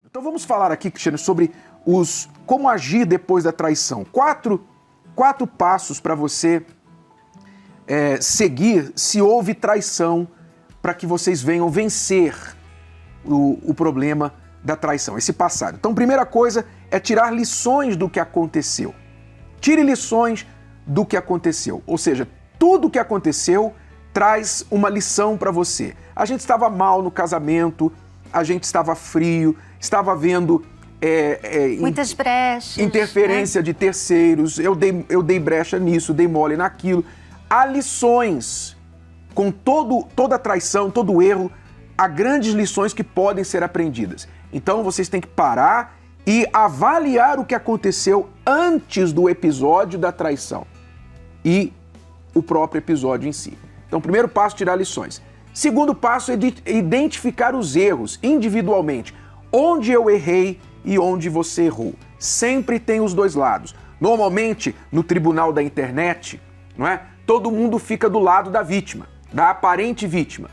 Então vamos falar aqui, Cristiano, sobre como agir depois da traição. Quatro passos para você seguir se houve traição, para que vocês venham vencer o problema da traição, esse passado. Então, primeira coisa é tirar lições do que aconteceu. Tire lições do que aconteceu. Ou seja, tudo o que aconteceu traz uma lição para você. A gente estava mal no casamento, a gente estava frio, estava vendo muitas brechas, interferência de terceiros, eu dei brecha nisso, dei mole naquilo. Há lições. Com toda traição, todo erro, há grandes lições que podem ser aprendidas. Então vocês têm que parar e avaliar o que aconteceu antes do episódio da traição e o próprio episódio em si. Então, primeiro passo, tirar lições. Segundo passo é identificar os erros individualmente. Onde eu errei e onde você errou. Sempre tem os dois lados. Normalmente, no tribunal da internet, não é? Todo mundo fica do lado da vítima, da aparente vítima,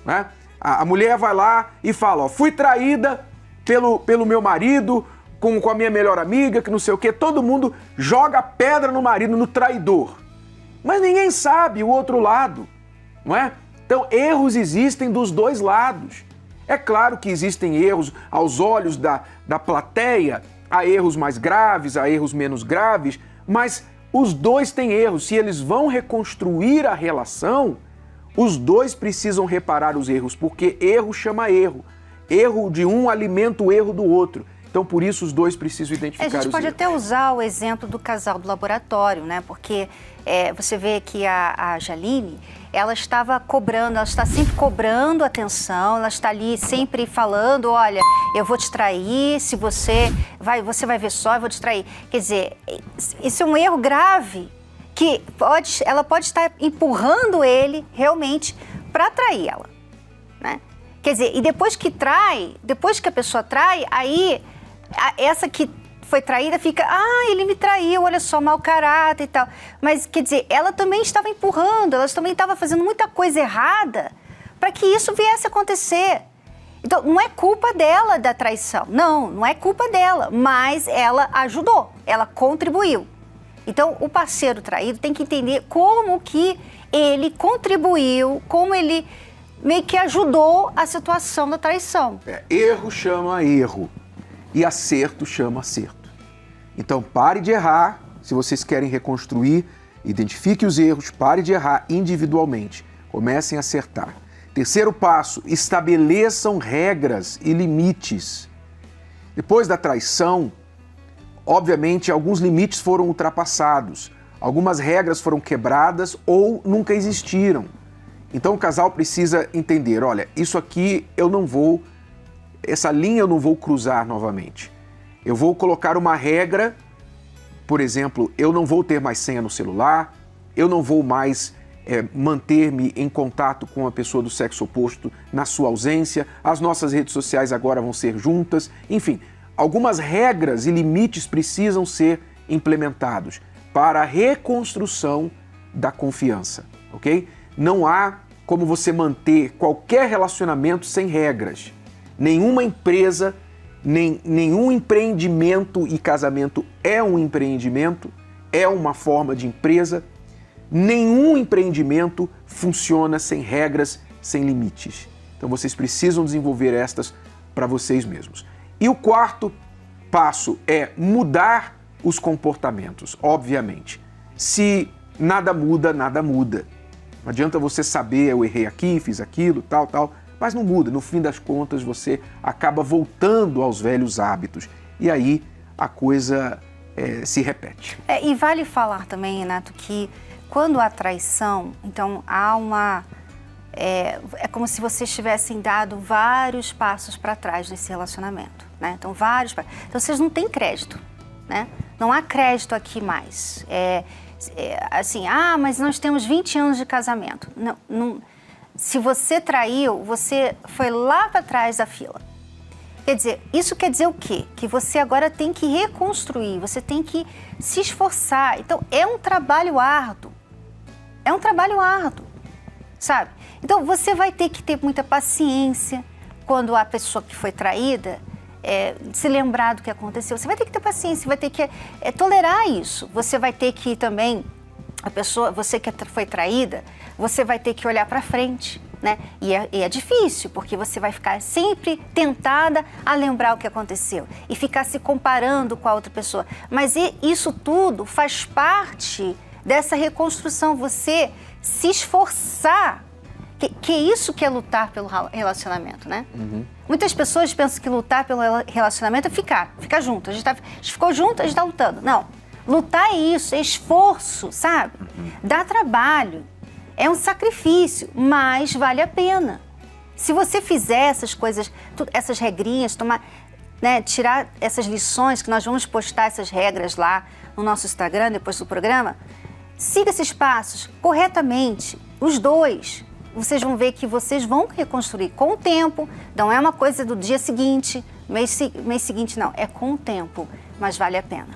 né? A mulher vai lá e fala, ó, fui traída pelo meu marido, com a minha melhor amiga, que não sei o quê. Todo mundo joga pedra no marido, no traidor. Mas ninguém sabe o outro lado, não é? Então, erros existem dos dois lados. É claro que existem erros aos olhos da plateia, há erros mais graves, há erros menos graves, mas os dois têm erros. Se eles vão reconstruir a relação, os dois precisam reparar os erros, porque erro chama erro. Erro de um alimenta o erro do outro. Então, por isso, os dois precisam identificar os erros. A gente pode até usar o exemplo do casal do laboratório, né? Porque você vê que a Jaline, ela estava cobrando, ela está sempre cobrando atenção, ela está ali sempre falando, olha, eu vou te trair, se você vai ver só, eu vou te trair. Quer dizer, isso é um erro grave, que ela pode estar empurrando ele realmente para traí-la, né? Quer dizer, e depois que a pessoa trai, aí essa que foi traída fica, ele me traiu, olha só, mau caráter e tal. Mas, quer dizer, ela também estava empurrando, ela também estava fazendo muita coisa errada para que isso viesse a acontecer. Então, não é culpa dela da traição, não é culpa dela, mas ela ajudou, ela contribuiu. Então, o parceiro traído tem que entender como que ele contribuiu, como ele meio que ajudou a situação da traição. Erro chama erro e acerto chama acerto. Então, pare de errar. Se vocês querem reconstruir, identifique os erros, pare de errar individualmente. Comecem a acertar. Terceiro passo, estabeleçam regras e limites. Depois da traição, obviamente, alguns limites foram ultrapassados, algumas regras foram quebradas ou nunca existiram. Então o casal precisa entender, olha, isso aqui essa linha eu não vou cruzar novamente. Eu vou colocar uma regra, por exemplo, eu não vou ter mais senha no celular, eu não vou mais manter-me em contato com a pessoa do sexo oposto na sua ausência, as nossas redes sociais agora vão ser juntas, enfim, algumas regras e limites precisam ser implementados para a reconstrução da confiança, ok? Não há como você manter qualquer relacionamento sem regras. Nenhuma empresa, nenhum empreendimento, e casamento é um empreendimento, é uma forma de empresa, nenhum empreendimento funciona sem regras, sem limites. Então vocês precisam desenvolver estas para vocês mesmos. E o quarto passo é mudar os comportamentos, obviamente. Se nada muda, nada muda. Não adianta você saber, eu errei aqui, fiz aquilo, tal, mas não muda. No fim das contas, você acaba voltando aos velhos hábitos. E aí a coisa se repete. E vale falar também, Renato, que quando há traição, então há uma... É como se vocês tivessem dado vários passos para trás nesse relacionamento, né? Então, então, vocês não têm crédito, né? Não há crédito aqui mais. Assim, mas nós temos 20 anos de casamento. Não, se você traiu, você foi lá para trás da fila. Quer dizer, isso quer dizer o quê? Que você agora tem que reconstruir, você tem que se esforçar. Então, é um trabalho árduo. É um trabalho árduo, sabe? Então, você vai ter que ter muita paciência quando a pessoa que foi traída se lembrar do que aconteceu. Você vai ter que ter paciência, você vai ter que tolerar isso. Você vai ter que também, você que foi traída, você vai ter que olhar para frente, né? E é difícil, porque você vai ficar sempre tentada a lembrar o que aconteceu e ficar se comparando com a outra pessoa. Mas isso tudo faz parte dessa reconstrução, você se esforçar. Que isso que é lutar pelo relacionamento, né? Uhum. Muitas pessoas pensam que lutar pelo relacionamento é ficar junto. A gente ficou junto, a gente está lutando. Não, lutar é isso, é esforço, sabe? Uhum. Dá trabalho, é um sacrifício, mas vale a pena. Se você fizer essas coisas, essas regrinhas, tirar essas lições, que nós vamos postar essas regras lá no nosso Instagram, depois do programa, siga esses passos corretamente, os dois. Vocês vão ver que vocês vão reconstruir com o tempo, não é uma coisa do dia seguinte, mês seguinte, não, é com o tempo, mas vale a pena.